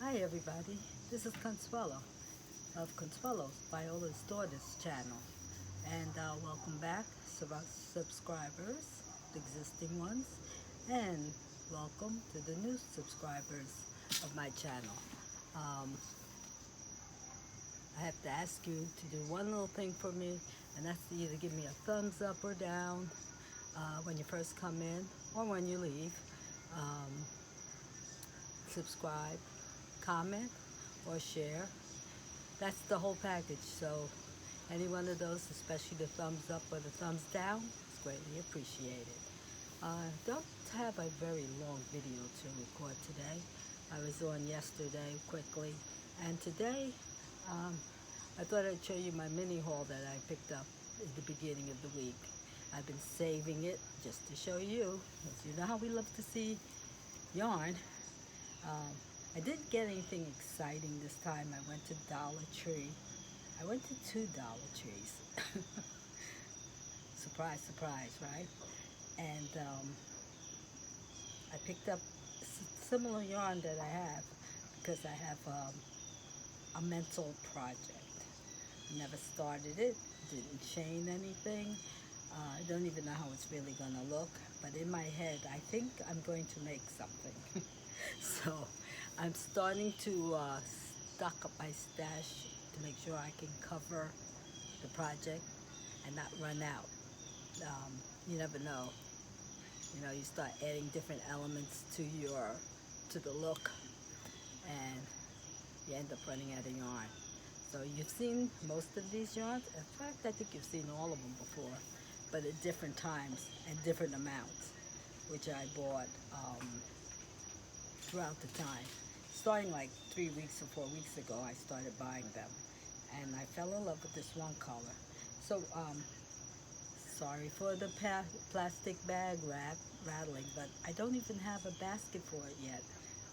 Hi everybody, this is Consuelo of Consuelo's Viola's Daughters channel, and welcome back subscribers, the existing ones, and welcome to the new subscribers of my channel. I have to ask you to do one little thing for me, and that's to either give me a thumbs up or down when you first come in or when you leave. Subscribe, comment, or share. That's the whole package. So any one of those, especially the thumbs up or the thumbs down, is greatly appreciated. Don't have a very long video to record today. I was on yesterday quickly, and today I thought I'd show you my mini haul that I picked up at the beginning of the week. I've been saving it just to show you, as you know how we love to see yarn. I didn't get anything exciting this time. I went to DollarTree. I went to 2 Dollar Trees. Surprise, surprise, right? And I picked up similar yarn that I have because I have a mental project. Never started it, didn't chain anything. I don't even know how it's really gonna look, but in my head, I think I'm going to make something. So I'm starting to stock up my stash to make sure I can cover the project and not run out. You never know. You know, you start adding different elements to the look, and you end up running out of yarn. So you've seen most of these yarns. In fact, I think you've seen all of them before, but at different times and different amounts, which I bought throughout the time. Starting like 3 weeks or 4 weeks ago, I started buying them, and I fell in love with this one color. So sorry for the plastic bag rattling, but I don't even have a basket for it yet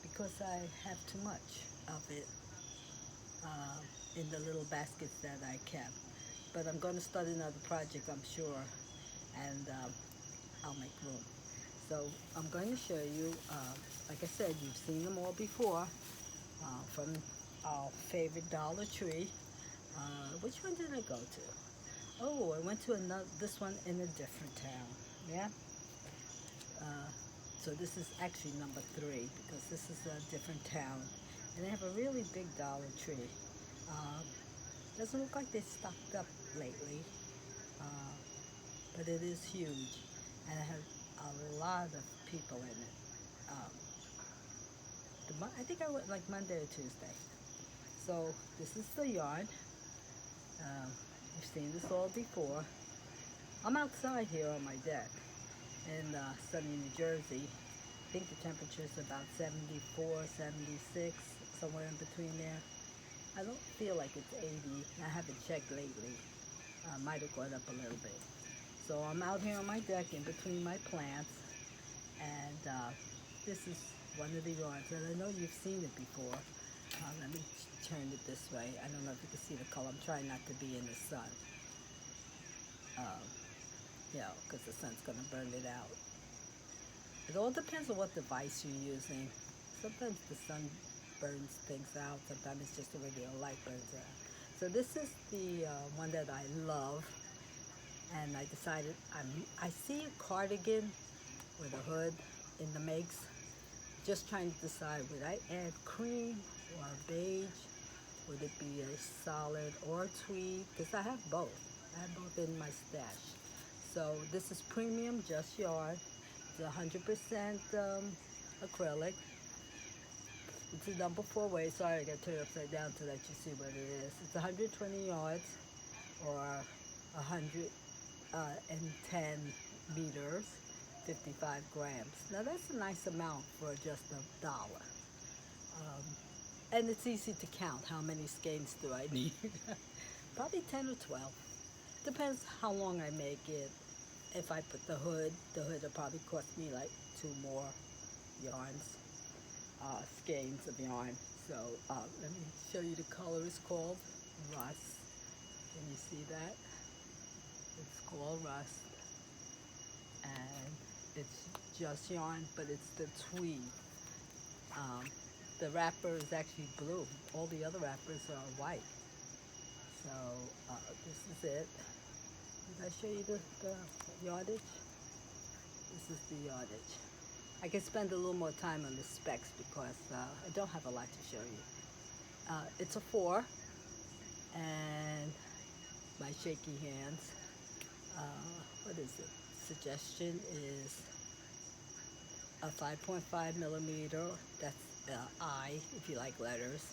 because I have too much of it in the little baskets that I kept. But I'm going to start another project, I'm sure, and I'll make room. So I'm going to show you, like I said, you've seen them all before, from our favorite Dollar Tree. Which one did I go to? Oh, I went to this one in a different town, yeah? So this is actually number 3 because this is a different town. And they have a really big Dollar Tree. Doesn't look like they're stocked up lately, but it is huge, and it has a lot of people in it. I think I went like Monday or Tuesday. So this is the yarn. You've seen this all before. I'm outside here on my deck in sunny New Jersey. I think the temperature is about 74, 76, somewhere in between there. I don't feel like it's 80. I haven't checked lately. Might have gone up a little bit. So I'm out here on my deck in between my plants, and this is one of the yarns, and I know you've seen it before. Let me turn it this way. I don't know if you can see the color. I'm trying not to be in the sun, you know, because the sun's going to burn it out. It all depends on what device you're using. Sometimes the sun burns things out. Sometimes it's just the regular light burns out. So this is the one that I love, and I decided I see a cardigan with a hood in the makes. Just trying to decide, would I add cream or beige? Would it be a solid or tweed? Because I have both. I have both in my stash. So this is premium just yarn. It's 100% acrylic. It's a number 4 way. Sorry, I got to turn it upside down to let you see what it is. It's 120 yards or 110 meters, 55 grams. Now that's a nice amount for just $1. And it's easy to count how many skeins do I need. Probably 10 or 12. Depends how long I make it. If I put the hood will probably cost me like 2 more yarns. Skeins of yarn. So let me show you the color. It's called Rust. Can you see that? It's called Rust, and it's just yarn, but it's the tweed. the wrapper is actually blue. All the other wrappers are white. So this is it. Did I show you the yardage? This is the yardage. I can spend a little more time on the specs because I don't have a lot to show you. It's a 4, and my shaky hands. What is it? Suggestion is a 5.5 millimeter. That's I, if you like letters.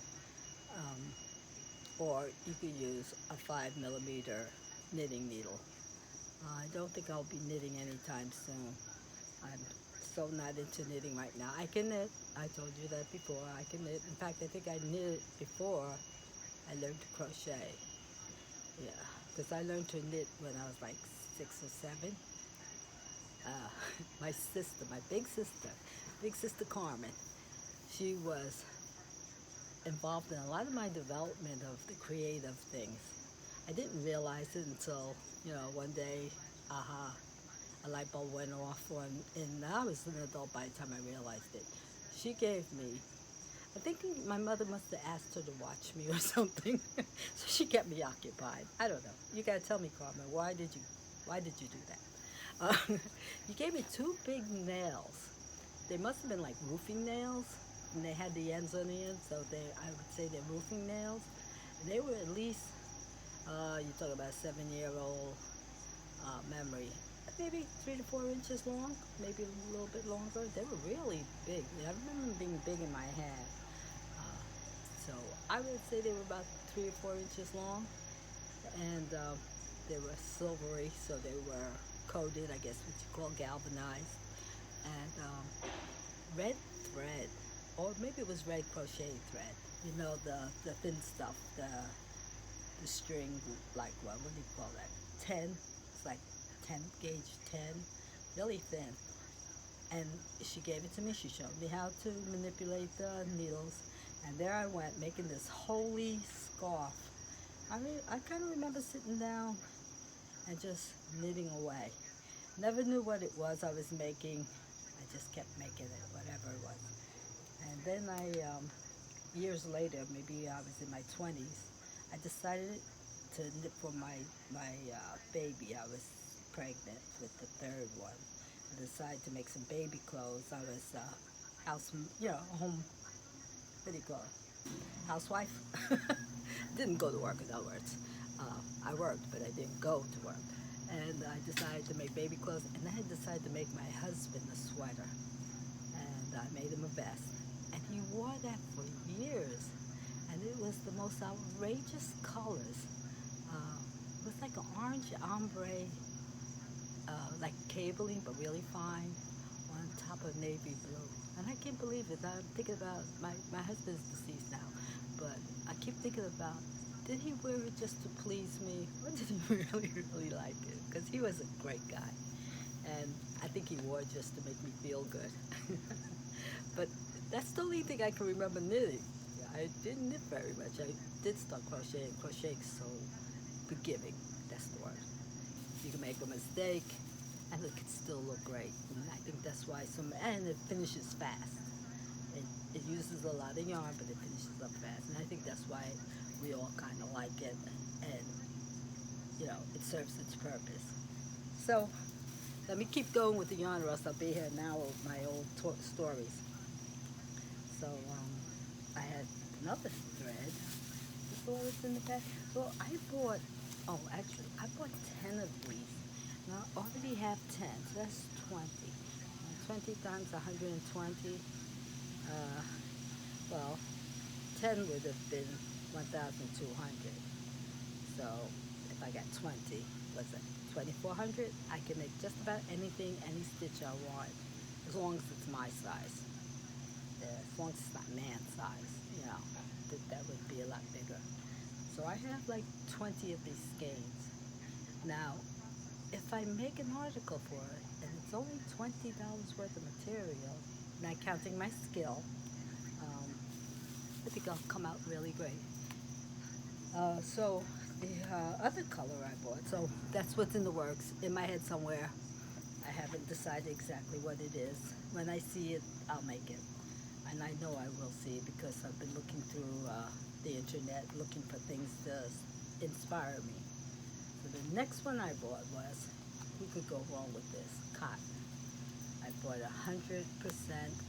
Or you could use a 5 millimeter knitting needle. I don't think I'll be knitting anytime soon. I'm so not into knitting right now. I can knit. I told you that before. I can knit. In fact, I think I knitted before I learned to crochet. Yeah, because I learned to knit when I was like 6 or 7. My sister, my big sister Carmen, she was involved in a lot of my development of the creative things. I didn't realize it until, one day, a light bulb went off, and I was an adult by the time I realized it. She gave me, I think my mother must have asked her to watch me or something, so she kept me occupied. I don't know. You gotta tell me, Carmen, why did you do that? You gave me 2 big nails. They must have been like roofing nails, and they had the ends on the end, so I would say they're roofing nails. And they were at least, you talk about a 7-year-old memory, maybe 3 to 4 inches long, maybe a little bit longer. They were really big. I remember them being big in my hand. So I would say they were about 3 or 4 inches long, and they were silvery, so they were coated, I guess what you call galvanized, and red thread, or maybe it was red crochet thread. The thin stuff, the string, like what do you call that? 10. It's like 10 gauge 10, really thin. And she gave it to me. She showed me how to manipulate the needles, and there I went making this holy scarf. I kind of remember sitting down and just knitting away. Never knew what it was I was making. I just kept making it, whatever it was. And then years later, maybe I was in my 20s, I decided to knit for my baby. I was pregnant with the 3rd one. I decided to make some baby clothes. I was home, what do you call it? Housewife. Didn't go to work, in other words. I worked, but I didn't go to work. And I decided to make baby clothes, and then I decided to make my husband a sweater. And I made him a vest. And he wore that for years. And it was the most outrageous colors. It was like an orange ombre, like cabling, but really fine, on top of navy blue. And I can't believe it. I'm thinking about, my husband's deceased now, but I keep thinking about, did he wear it just to please me, or did he really, really like it? Because he was a great guy. And I think he wore it just to make me feel good. But that's the only thing I can remember knitting. I didn't knit very much. I did start crocheting. Crocheting's so forgiving. That's the word. You can make a mistake, and it can still look great. And I think that's why and it finishes fast. It uses a lot of yarn, but it finishes up fast. And I think that's why we all kind of like it, and it serves its purpose. So let me keep going with the yarn, or else I'll be here now with my old stories. So I had another thread. This all was in the pack. So I bought 10 of these. Now I already have 10, so that's 20. 20 times 120. Well, 10 would have been 1,200. So if I got 20, what's that? 2,400. I can make just about anything, any stitch I want, as long as it's my size. As long as it's not man size, that would be a lot bigger. So I have like 20 of these skeins. Now, if I make an article for it, and it's only $20 worth of material, not counting my skill, I think I'll come out really great. So the other color I bought, so that's what's in the works, in my head somewhere. I haven't decided exactly what it is. When I see it, I'll make it. I and I know I will see it because I've been looking through the internet looking for things to inspire me. So the next one I bought was, who could go wrong with this? Cotton. I bought 100%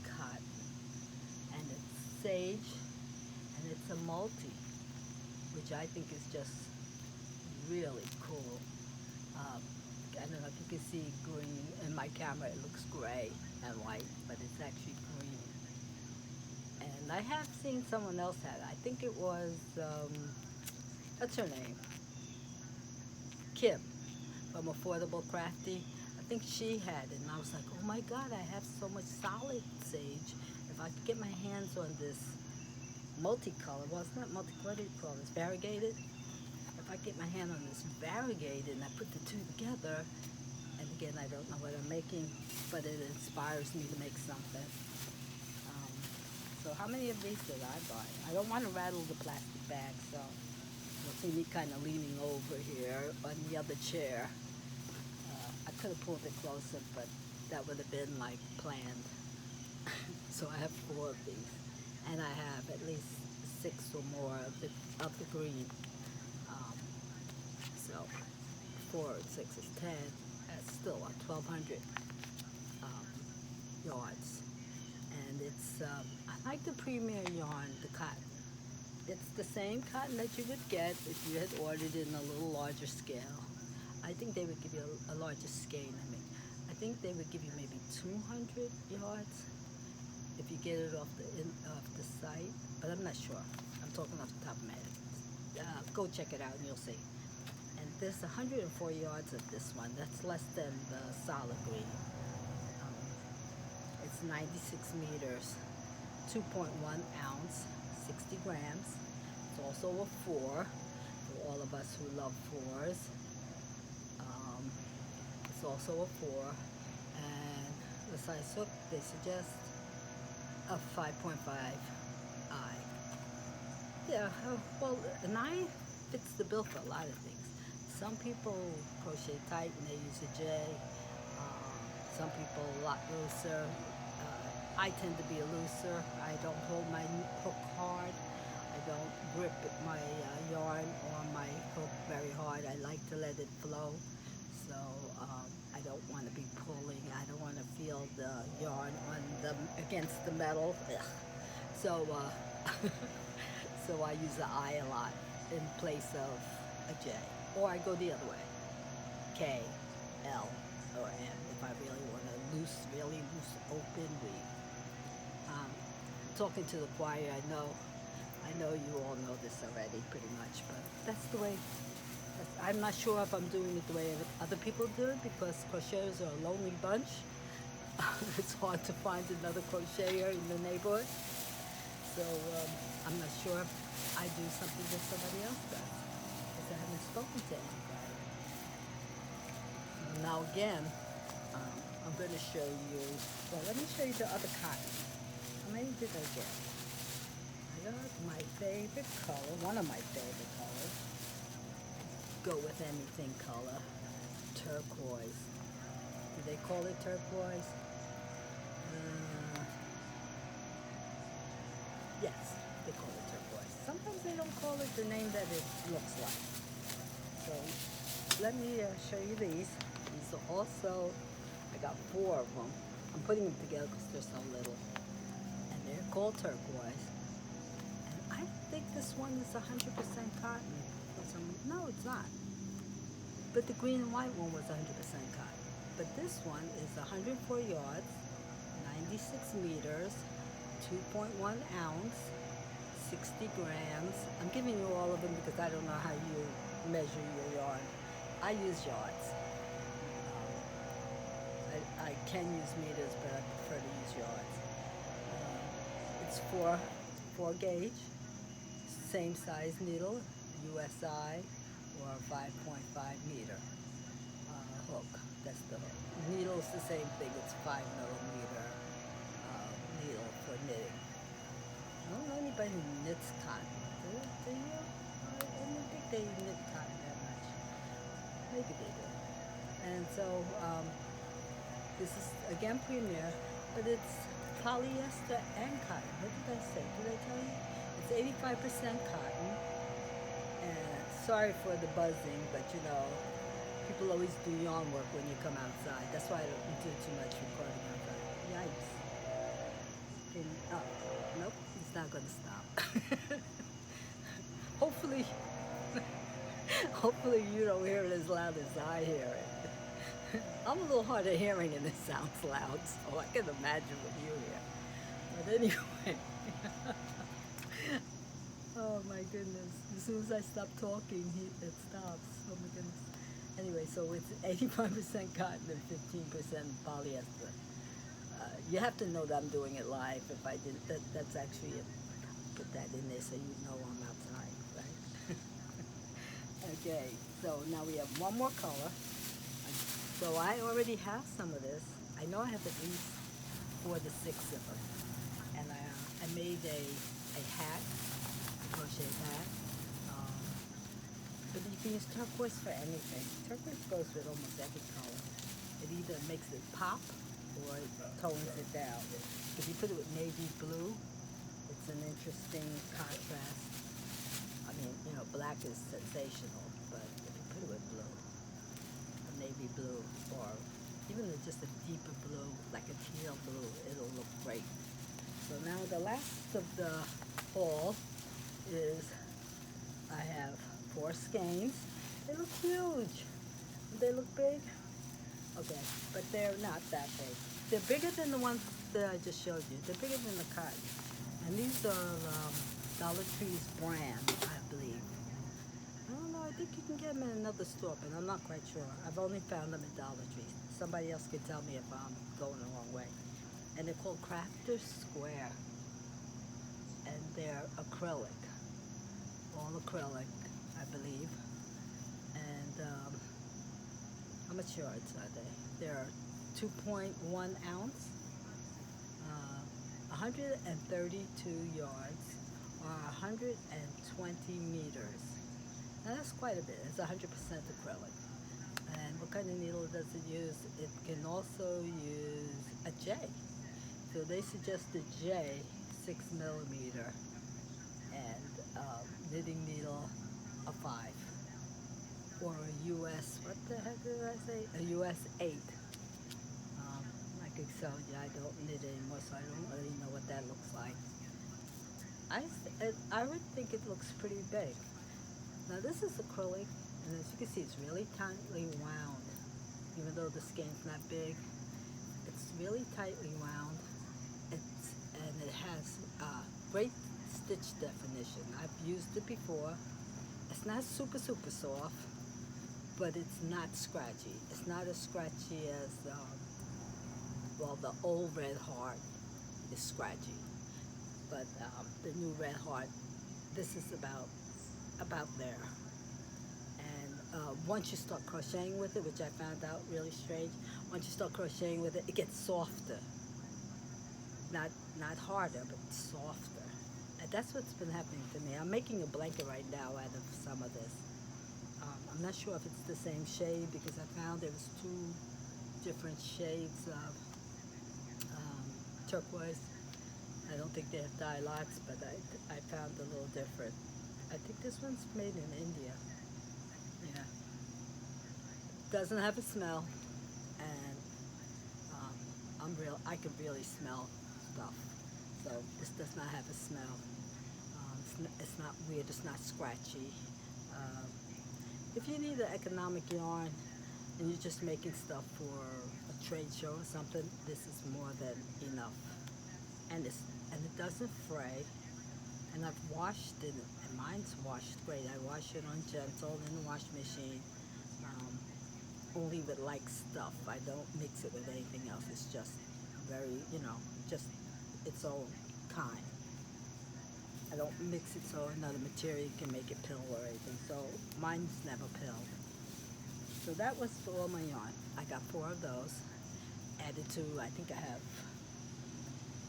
cotton, and it's sage, and it's a multi, which I think is just really cool. I don't know if you can see green in my camera. It looks gray and white, but it's actually green. And I have seen someone else had it. I think it was, what's her name? Kim from Affordable Crafty. I think she had it, and I was like, oh my God, I have so much solid sage. If I could get my hands on this multicolor, well, it's not multicolor, what do you call this, variegated? If I get my hand on this variegated and I put the two together, and again, I don't know what I'm making, but it inspires me to make something. So how many of these did I buy? I don't want to rattle the plastic bag, so you'll see me kind of leaning over here on the other chair. I could have pulled it closer, but that would have been like planned. So I have 4 of these, and I have at least 6 or more of the green. So 4 and 6 is 10. That's still 1,200 yards. And it's I like the Premier yarn, the cotton. It's the same cotton that you would get if you had ordered it in a little larger scale. I think they would give you a larger scale. I think they would give you maybe 200 yards if you get it off the site, but I'm not sure. I'm talking off the top of my head. Go check it out and you'll see. And there's 104 yards of this one. That's less than the solid green. It's 96 meters, 2.1 ounce, 60 grams. It's also a 4 for all of us who love 4s. It's also a 4, and the size hook, they suggest a 5.5i. Yeah, well, an I fits the bill for a lot of things. Some people crochet tight and they use a J. Some people a lot looser. I tend to be a looser. I don't hold my hook hard. I don't grip my yarn or my hook very hard. I like to let it flow. So I don't want to be pulling. I don't want to feel the yarn against the metal. Ugh. So so I use the I a lot in place of a J. Or I go the other way. K, L, or M if I really want a really loose, open weave. Talking to the choir, I know you all know this already pretty much, but that's the way. I'm not sure if I'm doing it the way other people do it, because crocheters are a lonely bunch. It's hard to find another crocheter in the neighborhood. So I'm not sure if I do something that somebody else does, because I haven't spoken to anybody. Now again, I'm going to show you, well, let me show you the other cotton. How many did I get? I got my favorite color, one of my favorite colors. Go with anything color. Turquoise. Do they call it turquoise? Yes, they call it turquoise. Sometimes they don't call it the name that it looks like. So let me show you these. These are also, I got 4 of them. I'm putting them together because they're so little. And they're called turquoise. And I think this one is 100% cotton. No, it's not. But the green and white one was 100% cotton. But this one is 104 yards, 96 meters, 2.1 ounce, 60 grams. I'm giving you all of them because I don't know how you measure your yarn. I use yards. I can use meters, but I prefer to use yards. It's 4 gauge, same size needle, USI, or 5.5 meter hook. That's the hook. Needle's the same thing. It's 5 millimeter needle for knitting. I don't know anybody who knits cotton. Do you? I don't think they knit cotton that much. Maybe they do. And so this is again Premier, but it's polyester and cotton. What did I say? Did I tell you? It's 85% cotton. And sorry for the buzzing, but you know, people always do yarn work when you come outside. That's why I don't do too much recording outside. Yikes. Oh, nope, it's not going to stop. Hopefully, hopefully you don't hear it as loud as I hear it. I'm a little hard of hearing and it sounds loud, so I can imagine what you hear. But anyway, oh my goodness. As soon as I stop talking, it stops. Oh my goodness. Anyway, so it's 85% cotton and 15% polyester. You have to know that I'm doing it live. If I didn't, that's actually it. Put that in there so you know I'm outside, right? Okay, so now we have one more color. So I already have some of this. I know I have at least 4 to 6 of them. And I made a hat, a crochet hat. But you can use turquoise for anything. Turquoise goes with almost every color. It either makes it pop or it tones it down. If you put it with navy blue, it's an interesting contrast. I mean, you know, black is sensational, but if you put it with blue, a navy blue, or even just a deeper blue, like a teal blue, it'll look great. So now the last of the haul is I have 4 skeins. They look huge. They look big. Okay, but they're not that big. They're bigger than the ones that I just showed you. They're bigger than the cotton. And these are DollarTree's brand, I believe. I don't know, I think you can get them in another store, but I'm not quite sure. I've only found them at Dollar Tree. Somebody else can tell me if I'm going the wrong way. And they're called Crafter Square. And they're acrylic. All acrylic, I believe. And how much yards are they? They're 2.1 ounce, 132 yards, or 120 meters. Now that's quite a bit. It's 100% acrylic. And what kind of needle does it use? It can also use a J. So they suggest a J, 6 millimeter, and knitting needle, a 5. Or a US, what the heck did I say? A US 8. Like I told you, I don't knit anymore, so I don't really know what that looks like. I would think it looks pretty big. Now this is acrylic, and as you can see, it's really tightly wound. Even though the skein's not big, it's really tightly wound. And it has great stitch definition. I've used it before. It's not super soft, but it's not scratchy. It's not as scratchy as well, the old Red Heart is scratchy, but the new Red Heart, this is about there. And once you start crocheting with it, which I found out really strange, once you start crocheting with it, it gets softer. Not harder, but softer. And that's what's been happening to me. I'm making a blanket right now out of some of this. I'm not sure if it's the same shade because I found there was 2 different shades of turquoise. I don't think they have dye lots, but I found a little different. I think this one's made in India. Yeah. Doesn't have a smell, and I can really smell stuff. So this does not have a smell. It's not weird. It's not scratchy. If you need an economic yarn and you're just making stuff for a trade show or something, this is more than enough. And it doesn't fray. And I've washed it, and mine's washed great. I wash it on gentle in the wash machine, only with like stuff. I don't mix it with anything else. It's just very, just its own kind. I don't mix it so another material can make it pill or anything. So mine's never pilled. So that was for all my yarn. I got 4 of those. Added to, I think I have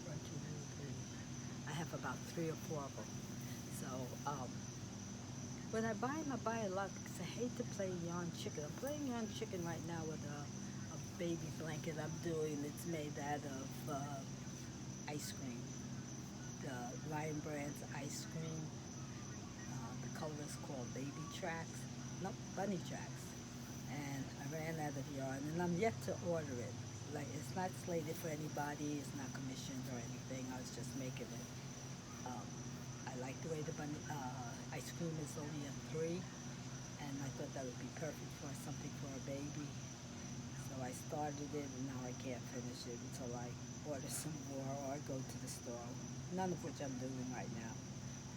1, 2, 3. I have about 3 or 4 of them. So when I buy them, I buy a lot because I hate to play yarn chicken. I'm playing yarn chicken right now with a baby blanket I'm doing. It's made out of, I ice cream. The Lion Brand's ice cream. The color is called Baby Tracks. No, Bunny Tracks. And I ran out of yarn, and I'm yet to order it. Like, it's not slated for anybody. It's not commissioned or anything. I was just making it. Um, I like the way the bunny ice cream is only a 3, and I thought that would be perfect for something for a baby. So I started it, and now I can't finish it until I order some more or I go to the store. None of which I'm doing right now.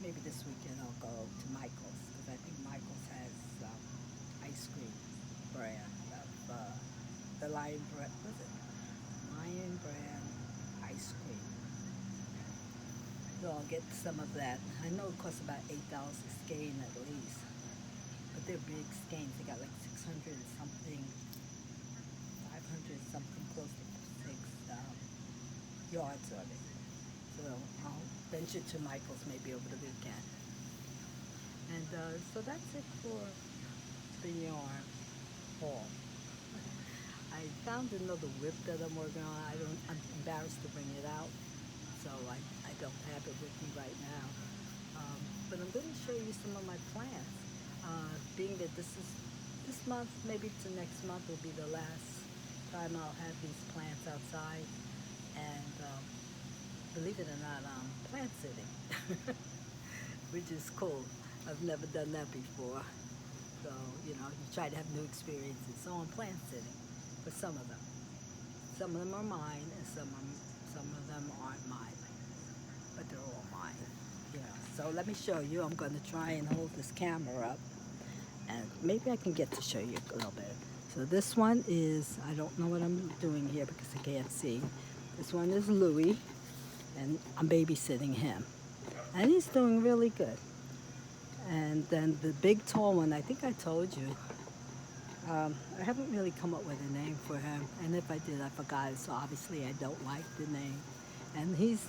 Maybe this weekend I'll go to Michael's, because I think Michael's has ice cream brand of the Lion Brand. What's it? Lion Brand ice cream. So I'll get some of that. I know it costs about $8 a skein at least, but they're big skeins. They got like 600 something, 500 something, close to 6 yards of it. So I'll venture to Michael's maybe over the weekend. And so that's it for the yarn haul. I found another whip that I'm working on. I'm embarrassed to bring it out, so I don't have it with me right now. But I'm going to show you some of my plants. Being that this month, maybe to next month will be the last time I'll have these plants outside. And believe it or not, I'm plant sitting, which is cool. I've never done that before. So, you try to have new experiences. So I'm plant sitting for some of them. Some of them are mine, and some of them aren't mine. But they're all mine. So let me show you. I'm going to try and hold this camera up, and maybe I can get to show you a little bit. So this one is, I don't know what I'm doing here because I can't see. This one is Louis, and I'm babysitting him. And he's doing really good. And then the big tall one, I think I told you, I haven't really come up with a name for him. And if I did, I forgot it. So obviously I don't like the name. And he's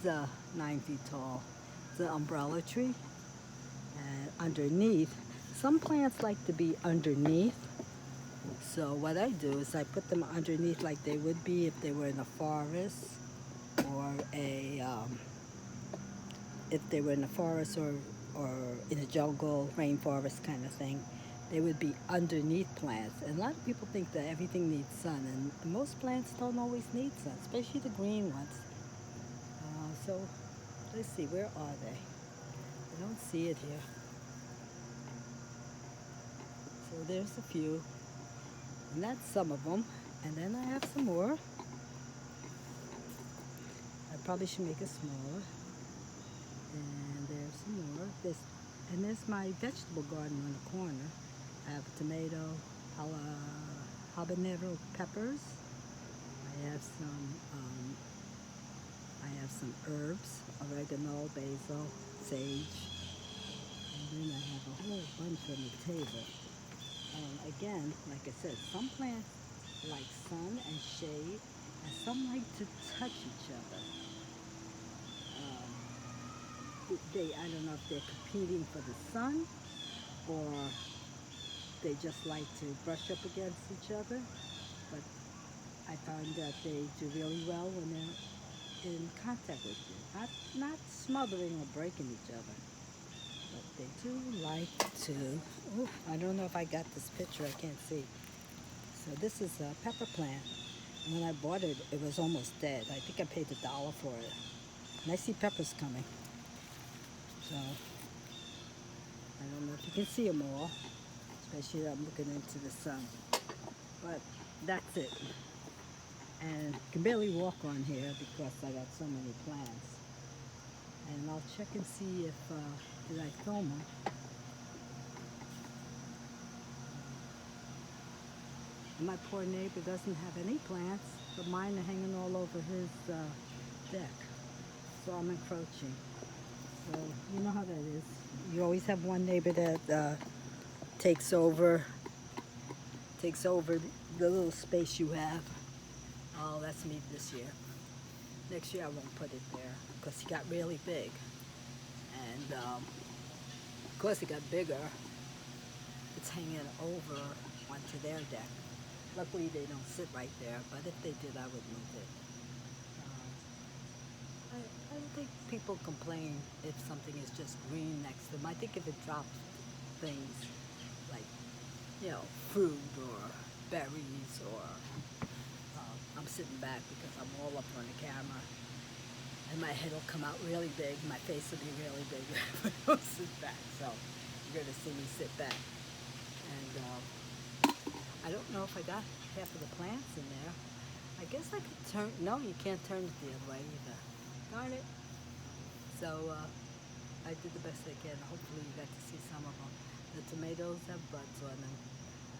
9 feet tall. It's an umbrella tree. And underneath, some plants like to be underneath. So what I do is I put them underneath like they would be if they were in a forest, or if they were in a forest or in a jungle, rainforest kind of thing. They would be underneath plants. And a lot of people think that everything needs sun, and most plants don't always need sun, especially the green ones. So let's see, where are they? I don't see it here. So there's a few, and that's some of them. And then I have some more. I probably should make it smaller. And there's some more. And there's my vegetable garden on the corner. I have tomato, habanero peppers. I have some herbs, oregano, basil, sage. And then I have a whole bunch on the table. And again, like I said, some plants like sun and shade, and some like to touch each other. I don't know if they're competing for the sun, or they just like to brush up against each other. But I find that they do really well when they're in contact with you. Not smothering or breaking each other, but they do like to. Oh, I don't know if I got this picture, I can't see. So this is a pepper plant. When I bought it, it was almost dead. I think I paid $1 for it. And I see peppers coming. So I don't know if you can see them all, especially I'm looking into the sun. But that's it. And you can barely walk on here because I got so many plants. And I'll check and see if, did I film them? My poor neighbor doesn't have any plants, but mine are hanging all over his deck. So I'm encroaching. So you know how that is. You always have one neighbor that takes over the little space you have. Oh, that's me this year. Next year I won't put it there because he got really big. And of course it got bigger. It's hanging over onto their deck. Luckily they don't sit right there, but if they did I would move it. don't think people complain if something is just green next to them. I think if it drops things like, fruit or berries or I'm sitting back because I'm all up on the camera and my head will come out really big. My face will be really big when I sit back. So you're going to see me sit back. And I don't know if I got half of the plants in there. I guess I could turn, no, you can't turn it the other way either. Darn it. So I did the best I can. Hopefully you got to see some of them. The tomatoes have buds on them.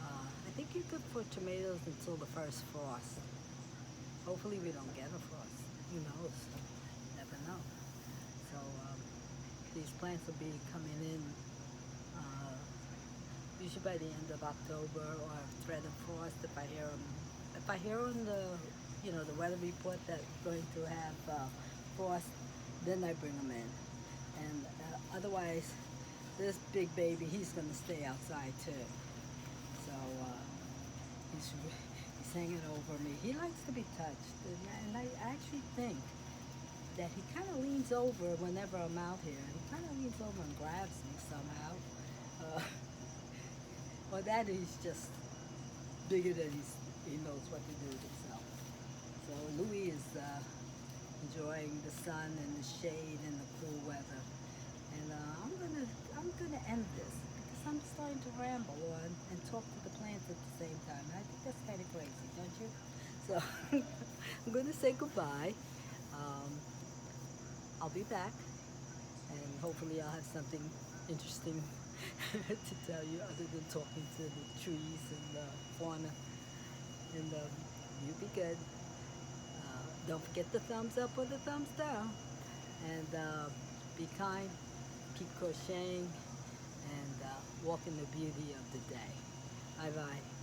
I think you could put tomatoes until the first frost. Hopefully we don't get a frost. Who knows? Never know. So these plants will be coming in usually by the end of October or threat of frost if I hear them. If I hear on the weather report that we're going to have frost, then I bring them in. And otherwise, this big baby, he's going to stay outside too. So he's hanging over me. He likes to be touched, and I actually think that he kind of leans over whenever I'm out here. He kind of leans over and grabs me somehow. Or that he's just bigger than he knows what to do with himself. So Louis is enjoying the sun and the shade and the cool weather. And I'm gonna end this because I'm starting to ramble on and talk to the plants at the same time. I think that's kind of crazy, don't you? So I'm gonna say goodbye. I'll be back, and hopefully I'll have something interesting to tell you other than talking to the trees and the fauna. And you be good. Don't forget the thumbs up or the thumbs down. And be kind, keep crocheting, and walk in the beauty of the day. Bye-bye.